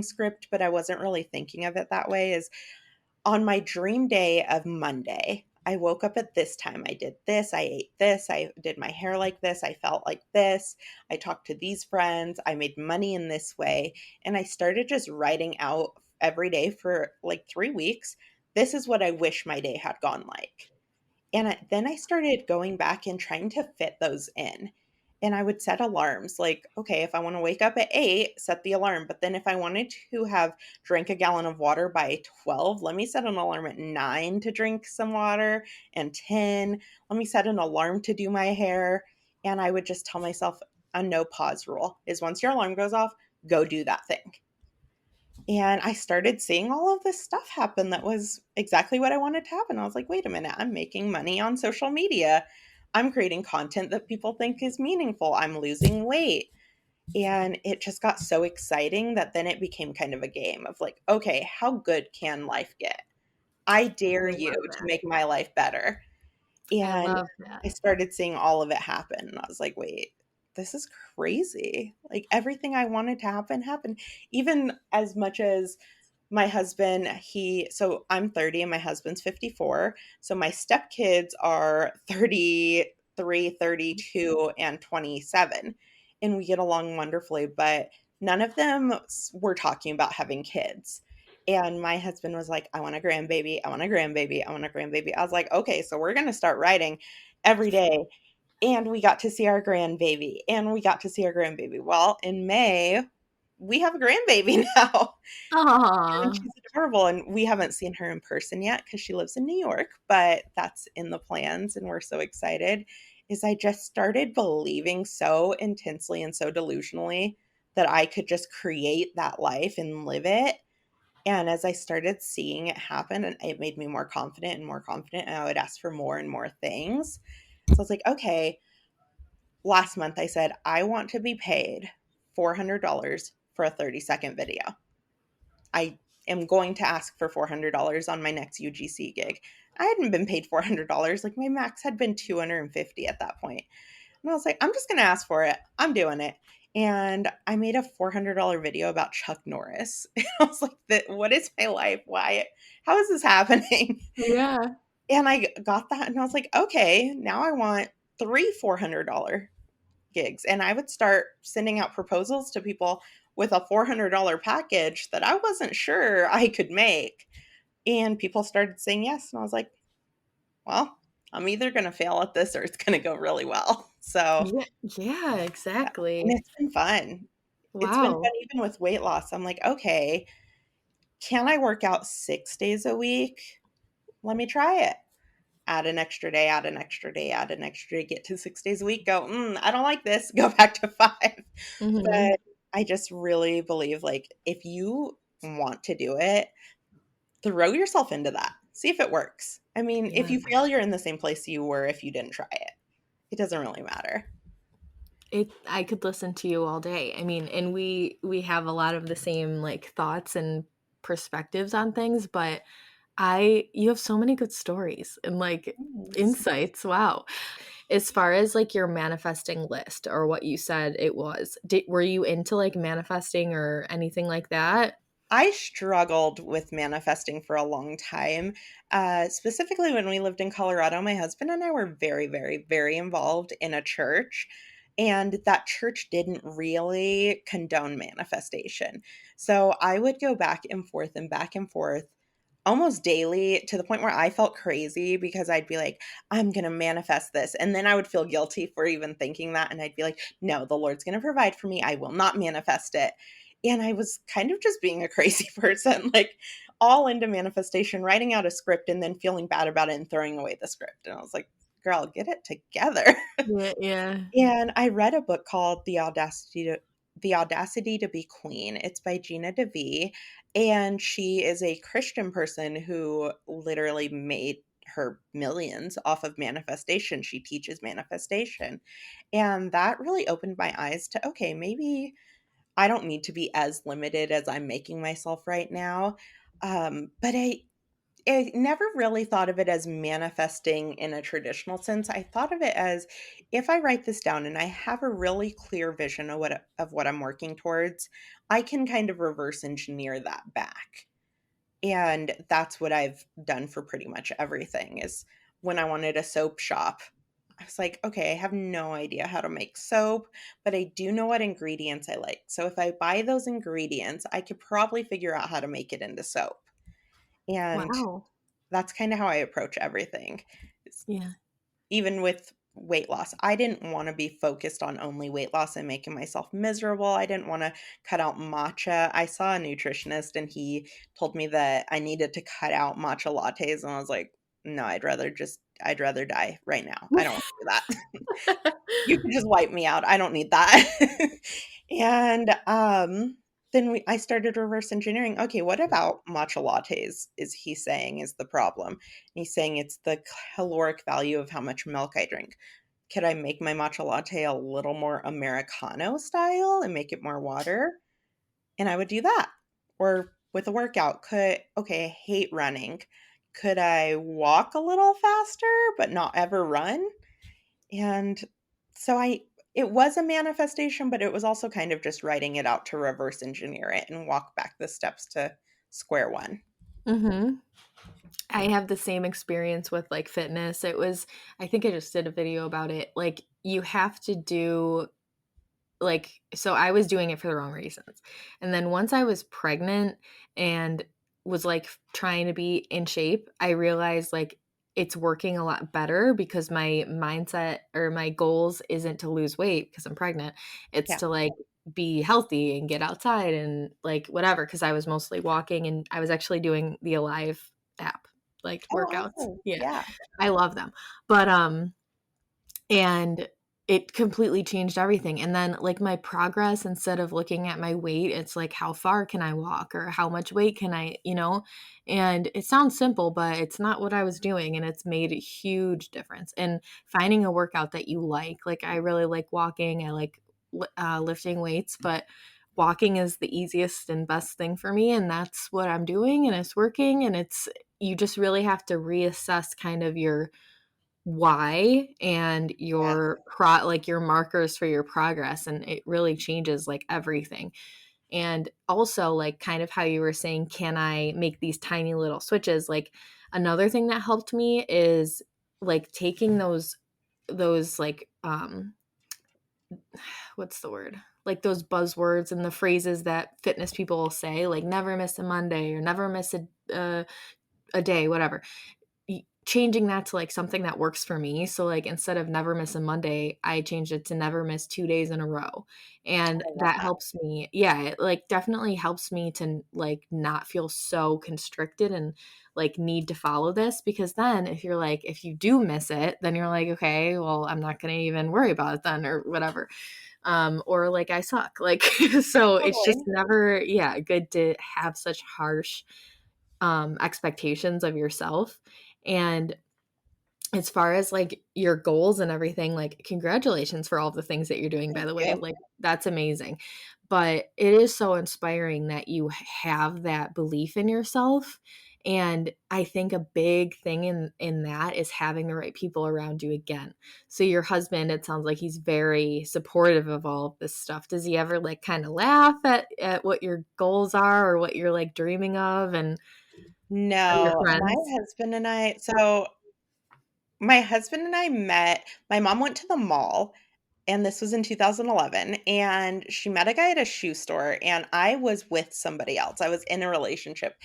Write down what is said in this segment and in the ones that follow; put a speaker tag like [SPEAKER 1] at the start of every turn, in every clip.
[SPEAKER 1] script, but I wasn't really thinking of it that way, is on my dream day of Monday, I woke up at this time. I did this. I ate this. I did my hair like this. I felt like this. I talked to these friends. I made money in this way. And I started just writing out every day for like 3 weeks. This is what I wish my day had gone like. And then I started going back and trying to fit those in. And I would set alarms like, okay, if I want to wake up at 8, set the alarm. But then if I wanted to have drank a gallon of water by 12, let me set an alarm at 9 to drink some water, and 10. Let me set an alarm to do my hair. And I would just tell myself a no pause rule is once your alarm goes off, go do that thing. And I started seeing all of this stuff happen that was exactly what I wanted to happen. I was like, wait a minute, I'm making money on social media. I'm creating content that people think is meaningful. I'm losing weight. And it just got so exciting that then it became kind of a game of like, okay, how good can life get? I dare
[SPEAKER 2] I
[SPEAKER 1] you
[SPEAKER 2] love
[SPEAKER 1] to
[SPEAKER 2] that.
[SPEAKER 1] make my life better.
[SPEAKER 2] I
[SPEAKER 1] And
[SPEAKER 2] love that.
[SPEAKER 1] I started seeing all of it happen. And I was like, wait, this is crazy. Like everything I wanted to happen happened. Even as much as my husband, so I'm 30 and my husband's 54. So my stepkids are 33, 32, and 27. And we get along wonderfully, but none of them were talking about having kids. And my husband was like, I want a grandbaby. I want a grandbaby. I want a grandbaby. I was like, okay, so we're going to start writing every day. And we got to see our grandbaby. And we got to see our grandbaby. Well, in May, we have a grandbaby now. And
[SPEAKER 2] Aw.
[SPEAKER 1] she's adorable, and we haven't seen her in person yet because she lives in New York, but that's in the plans, and we're so excited. Is I just started believing so intensely and so delusionally that I could just create that life and live it. And as I started seeing it happen, and it made me more confident, and I would ask for more and more things. So I was like, okay, last month I said, I want to be paid $400 for a 30-second video. I am going to ask for $400 on my next UGC gig. I hadn't been paid $400. Like my max had been $250 at that point. And I was like, I'm just going to ask for it. I'm doing it. And I made a $400 video about Chuck Norris. And I was like, what is my life? Why? How is this happening?
[SPEAKER 2] Yeah.
[SPEAKER 1] And I got that and I was like, okay, now I want three $400 gigs. And I would start sending out proposals to people with a $400 package that I wasn't sure I could make. And people started saying yes. And I was like, well, I'm either going to fail at this or it's going to go really well. So,
[SPEAKER 2] Yeah, yeah,
[SPEAKER 1] yeah. And
[SPEAKER 2] exactly.
[SPEAKER 1] it's been fun. It's been fun
[SPEAKER 2] Wow.
[SPEAKER 1] even with weight loss. I'm like, okay, can I work out 6 days a week? Let me try it. Add an extra day, add an extra day, add an extra day, get to 6 days a week, go, I don't like this, go back to 5.
[SPEAKER 2] Mhm.
[SPEAKER 1] But I just really believe, like, if you want to do it, throw yourself into that. See if it works. I mean, if
[SPEAKER 2] Yeah.
[SPEAKER 1] you fail, you're in the same place you were if you didn't try it. It doesn't really matter.
[SPEAKER 2] I could listen to you all day. I mean, and we have a lot of the same, like, thoughts and perspectives on things, but I you have so many good stories and, like,
[SPEAKER 1] Thanks.
[SPEAKER 2] insights. Wow. As far as, like, your manifesting list or what you said it was, were you into, like, manifesting or anything like that?
[SPEAKER 1] I struggled with manifesting for a long time. Specifically, when we lived in Colorado, my husband and I were very, very, very involved in a church. And that church didn't really condone manifestation. So I would go back and forth almost daily to the point where I felt crazy because I'd be like, I'm going to manifest this. And then I would feel guilty for even thinking that. And I'd be like, no, the Lord's going to provide for me. I will not manifest it. And I was kind of just being a crazy person, like all into manifestation, writing out a script and then feeling bad about it and throwing away the script. And I was like, girl, get it together.
[SPEAKER 2] Yeah, yeah.
[SPEAKER 1] And I read a book called The Audacity to Be Queen. It's by Gina DeVee, and she is a Christian person who literally made her millions off of manifestation. She teaches manifestation. And that really opened my eyes to, okay, maybe I don't need to be as limited as I'm making myself right now. But I never really thought of it as manifesting in a traditional sense. I thought of it as if I write this down and I have a really clear vision of what I'm working towards, I can kind of reverse engineer that back. And that's what I've done for pretty much everything is when I wanted a soap shop. I was like, okay, I have no idea how to make soap, but I do know what ingredients I like. So if I buy those ingredients, I could probably figure out how to make it into soap. And
[SPEAKER 2] Wow.
[SPEAKER 1] that's kind of how I approach everything. It's-
[SPEAKER 2] Yeah.
[SPEAKER 1] Even with weight loss, I didn't want to be focused on only weight loss and making myself miserable. I didn't want to cut out matcha. I saw a nutritionist and he told me that I needed to cut out matcha lattes. And I was like, no, I'd rather die right now. I don't want to do that. You can just wipe me out. I don't need that. And, then I started reverse engineering. Okay, what about matcha lattes is he saying is the problem? And he's saying it's the caloric value of how much milk I drink. Could I make my matcha latte a little more Americano style and make it more water? And I would do that. Or with a workout, okay, I hate running. Could I walk a little faster but not ever run? And so it was a manifestation, but it was also kind of just writing it out to reverse engineer it and walk back the steps to square one.
[SPEAKER 2] Mhm. I have the same experience with, like, fitness. It was I think I just did a video about it. Like, you have to do like so I was doing it for the wrong reasons. And then once I was pregnant and was, like, trying to be in shape, I realized, like, it's working a lot better because my mindset or my goals isn't to lose weight because 'cause I'm pregnant. It's
[SPEAKER 1] Yeah.
[SPEAKER 2] to, like, be healthy and get outside and, like, whatever. Because I was mostly walking and I was actually doing the Alive app, like,
[SPEAKER 1] Oh,
[SPEAKER 2] workouts.
[SPEAKER 1] awesome.
[SPEAKER 2] Yeah,
[SPEAKER 1] Yeah.
[SPEAKER 2] I love them. But, and it completely changed everything, and then, like, my progress, instead of looking at my weight, it's like, how far can I walk or how much weight can I and it sounds simple, but it's not what I was doing, and it's made a huge difference, and finding a workout that you like, I really like walking, I like lifting weights, but walking is the easiest and best thing for me, and that's what I'm doing, and it's working, and it's you just really have to reassess kind of your why and
[SPEAKER 1] Yeah.
[SPEAKER 2] your markers for your progress, and it really changes, like, everything. And also, like, kind of how you were saying, can I make these tiny little switches? Like, another thing that helped me is, like, taking those, like, what's the word? Like, those buzzwords and the phrases that fitness people will say, like, "Never miss a Monday," or "Never miss a day," whatever. Changing that to, like, something that works for me. So, like, instead of "never miss a Monday," I changed it to "never miss 2 days in a row." And
[SPEAKER 1] I love
[SPEAKER 2] that
[SPEAKER 1] that.
[SPEAKER 2] helps me yeah, it, like, definitely helps me to, like, not feel so constricted and, like, need to follow this, because then if you do miss it, then you're like, "Okay, well, I'm not gonna even worry about it then," or whatever. Or, like, I suck. Like, so it's just
[SPEAKER 1] Totally.
[SPEAKER 2] never yeah, good to have such harsh, expectations of yourself. And as far as, like, your goals and everything, like, congratulations for all the things that you're doing, by
[SPEAKER 1] Thank
[SPEAKER 2] the way,
[SPEAKER 1] you.
[SPEAKER 2] like, that's amazing. But it is so inspiring that you have that belief in yourself, and I think a big thing in that is having the right people around you again. So your husband, it sounds like he's very supportive of all of this stuff. Does he ever, like, kinda laugh at what your goals are or what you're, like, dreaming of, and or your
[SPEAKER 1] No,
[SPEAKER 2] friends?
[SPEAKER 1] my husband and I met my mom went to the mall, and this was in 2011, and she met a guy at a shoe store, and I was with somebody else. I was in a relationship.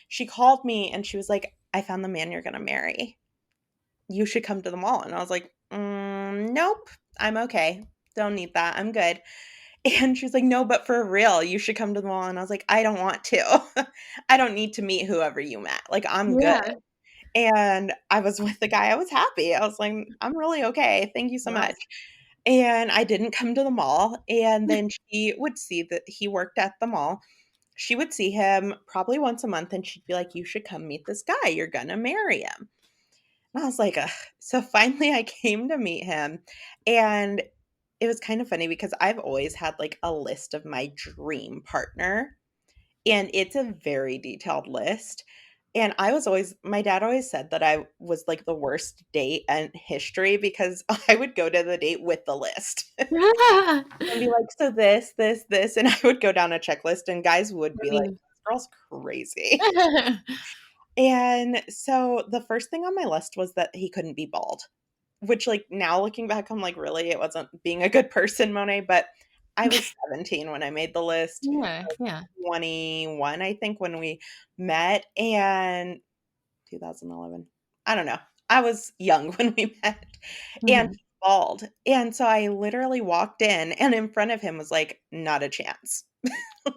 [SPEAKER 1] She called me and she was like, "I found the man you're gonna marry. You should come to the mall." And I was like, Nope, I'm okay. Don't need that. I'm good." And she was like, "No, but for real, you should come to the mall." And I was like, "I don't want to. I don't need to meet whoever you met. Like, I'm good."
[SPEAKER 2] Yeah.
[SPEAKER 1] And I was with the guy. I was happy. I was like, "I'm really okay. Thank you so
[SPEAKER 2] Wow.
[SPEAKER 1] much." And I didn't come to the mall. And then she would see that he worked at the mall. She would see him probably once a month and she'd be like, "You should come meet this guy. You're going to marry him." And I was like, ugh. So finally I came to meet him. And it was kind of funny because I've always had like a list of my dream partner. And it's a very detailed list. And my dad always said that I was like the worst date in history because I would go to the date with the list and be like, so this, and I would go down a checklist and guys would
[SPEAKER 2] I
[SPEAKER 1] be like,
[SPEAKER 2] mean
[SPEAKER 1] this girl's crazy. And so the first thing on my list was that he couldn't be bald, which like now looking back, I'm like, really, it wasn't being a good person, Monet, but I was 17 when I made the list,
[SPEAKER 2] Yeah, yeah.
[SPEAKER 1] 21, I think, when we met, and 2011. I don't know. I was young when we met, and
[SPEAKER 2] Mhm.
[SPEAKER 1] he's bald. And so I literally walked in, and in front of him was like, not a chance.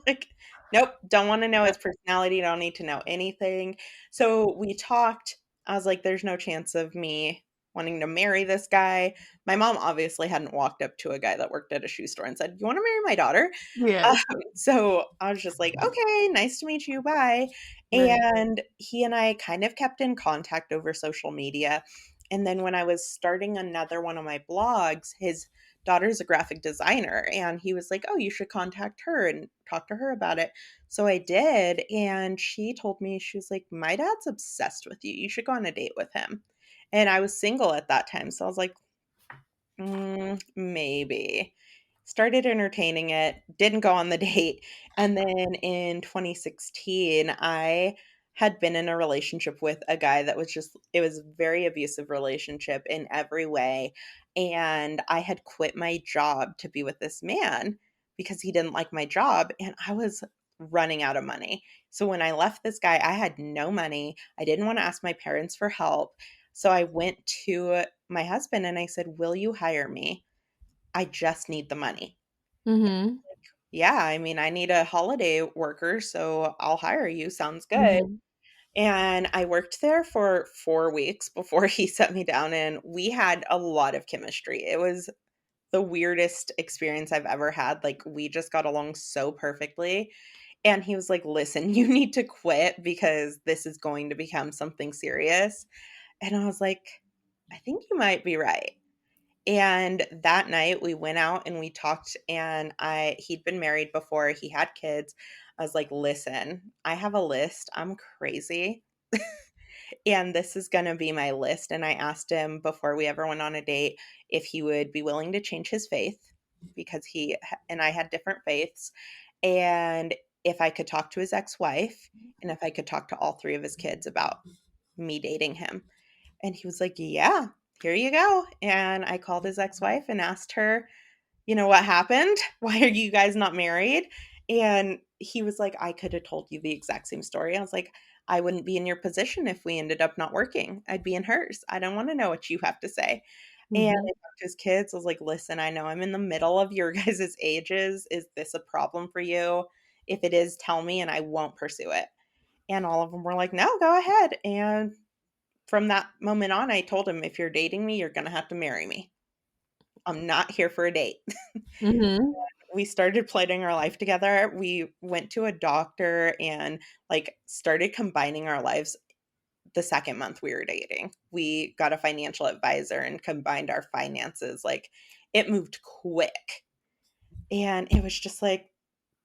[SPEAKER 1] Like, nope, don't wanna know
[SPEAKER 2] Yeah.
[SPEAKER 1] his personality, don't need to know anything. So we talked. I was like, "There's no chance of me wanting to marry this guy." My mom obviously hadn't walked up to a guy that worked at a shoe store and said, "You wanna marry my daughter?"
[SPEAKER 2] Yeah,
[SPEAKER 1] So I was just like, "Okay, nice to meet you, bye."
[SPEAKER 2] right.
[SPEAKER 1] And he and I kind of kept in contact over social media. And then when I was starting another one of my blogs, his daughter's a graphic designer, and he was like, "Oh, you should contact her and talk to her about it." So I did, and she told me, she was like, "My dad's obsessed with you. You should go on a date with him." And I was single at that time, so I was like, maybe. Started entertaining it, didn't go on the date, and then in 2016, I had been in a relationship with a guy that was just it was a very abusive relationship in every way, and I had quit my job to be with this man because he didn't like my job, and I was running out of money. So when I left this guy, I had no money. I didn't wanna ask my parents for help. So I went to my husband and I said, "Will you hire me? I just need the money."
[SPEAKER 2] Mhm,
[SPEAKER 1] "Yeah, I mean, I need a holiday worker, so I'll hire you. Sounds good."
[SPEAKER 2] mhm,
[SPEAKER 1] And I worked there for 4 weeks before he set me down, and we had a lot of chemistry. It was the weirdest experience I've ever had. Like, we just got along so perfectly. And he was like, "Listen, you need to quit because this is going to become something serious." And I was like, "I think you might be right." And that night we went out and we talked, and he'd been married before, he had kids. I was like, "Listen, I have a list. I'm crazy, and this is gonna be my list." And I asked him before we ever went on a date if he would be willing to change his faith because and I had different faiths, and if I could talk to his ex-wife, and if I could talk to all 3 of his kids about me dating him. And he was like, "Yeah, here you go." And I called his ex-wife and asked her, "What happened? Why are you guys not married?" And he was like, "I could have told you the exact same story." I was like, "I wouldn't be in your position if we ended up not working. I'd be in hers. I don't wanna know what you have to say." And I
[SPEAKER 2] mhm,
[SPEAKER 1] talked to his kids. I was like, "Listen, I know I'm in the middle of your guys' ages. Is this a problem for you? If it is, tell me and I won't pursue it." And all of them were like, "No, go ahead." And from that moment on, I told him, "If you're dating me, you're gonna have to marry me. I'm not here for a date."
[SPEAKER 2] mhm,
[SPEAKER 1] We started planning our life together. We went to a doctor and, like, started combining our lives the second month we were dating. We got a financial advisor and combined our finances, like, it moved quick, and it was just like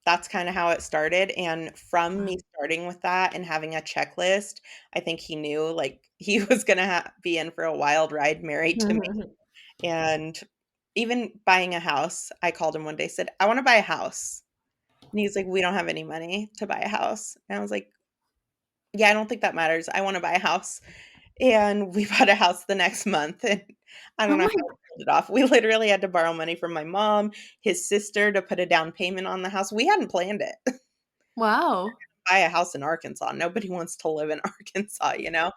[SPEAKER 1] that's kinda how it started, and from
[SPEAKER 2] wow.
[SPEAKER 1] me starting with that and having a checklist, I think he knew, like, he was gonna be in for a wild ride married to me. And even buying a house, I called him one day, said, "I wanna buy a house." And he's like, "We don't have any money to buy a house." And I was like, "Yeah, I don't think that matters. I wanna buy a house." And we bought a house the next month, and I
[SPEAKER 2] Oh
[SPEAKER 1] don't know
[SPEAKER 2] my
[SPEAKER 1] how we pulled it off. We literally had to borrow money from my mom, his sister to put a down payment on the house. We hadn't planned it.
[SPEAKER 2] wow.
[SPEAKER 1] Buy a house in Arkansas. Nobody wants to live in Arkansas, you know?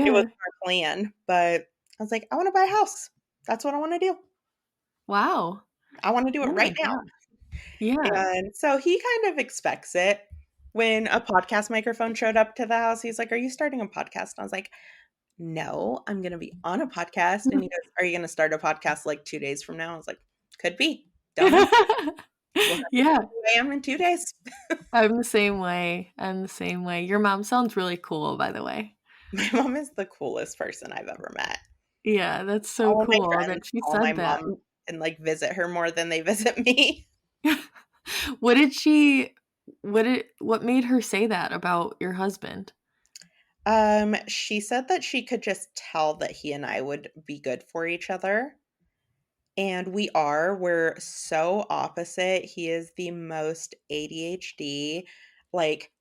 [SPEAKER 1] It
[SPEAKER 2] Yeah.
[SPEAKER 1] wasn't our plan, but I was like, "I wanna buy a house. That's what I wanna do.
[SPEAKER 2] Wow.
[SPEAKER 1] I wanna do it
[SPEAKER 2] Oh my
[SPEAKER 1] right now."
[SPEAKER 2] god. Yeah.
[SPEAKER 1] And so he kind of expects it. When a podcast microphone showed up to the house, he's like, "Are you starting a podcast?" I was like, "No, I'm gonna be on a podcast." And he goes, "Are you gonna start a podcast like 2 days from now?" I was like, "Could be. Don't know. We'll have to see
[SPEAKER 2] Yeah,
[SPEAKER 1] who I am in 2 days."
[SPEAKER 2] I'm the same way, I'm the same way. Your mom sounds really cool, by the way.
[SPEAKER 1] My mom is the coolest person I've ever met.
[SPEAKER 2] Yeah, that's so
[SPEAKER 1] All of my
[SPEAKER 2] cool that
[SPEAKER 1] friends
[SPEAKER 2] she
[SPEAKER 1] call my
[SPEAKER 2] said that.
[SPEAKER 1] mom and, like, visit her more than they visit me.
[SPEAKER 2] What did she what made her say that about your husband?
[SPEAKER 1] She said that she could just tell that he and I would be good for each other, and we are. We're so opposite. He is the most ADHD, like,